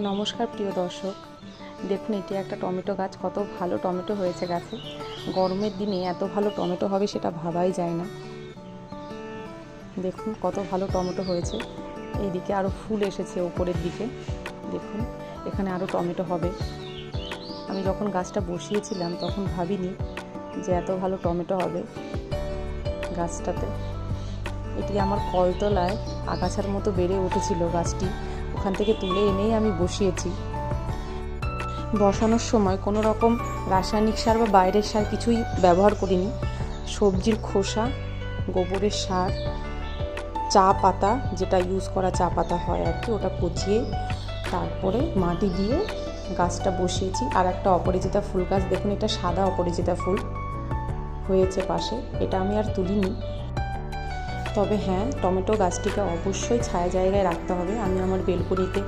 নমস্কার প্রিয় দর্শক, দেখুন এটি একটা টমেটো গাছ। কত ভালো টমেটো হয়েছে গাছে। গরমের দিনে এত ভালো টমেটো হবে সেটা ভাবাই যায় না। দেখুন কত ভালো টমেটো হয়েছে। এইদিকে আরও ফুল এসেছে ওপরের দিকে। দেখুন এখানে আরও টমেটো হবে। আমি যখন গাছটা বসিয়েছিলাম তখন ভাবিনি যে এত ভালো টমেটো হবে গাছটাতে। এটি আমার কলতলায় আগাছার মতো বেড়ে উঠেছিল গাছটি, ওখান থেকে তুলে এনেই আমি বসিয়েছি। বসানোর সময় কোনো রকম রাসায়নিক সার বা বাইরের সার কিছুই ব্যবহার করিনি। সবজির খোসা, গোবরের সার, চা পাতা, যেটা ইউজ করা চা পাতা হয় আর কি, ওটা পচিয়ে তারপরে মাটি দিয়ে গাছটা বসিয়েছি। আর একটা অপরাজিতা ফুল গাছ, দেখুন এটা সাদা অপরাজিতা ফুল হয়েছে পাশে, এটা আমি আর তুলিনি। তবে হ্যাঁ, টমেটো গাছটিকে অবশ্যই ছায়া জায়গায় রাখতে হবে। আমি আমার বেলকনিতে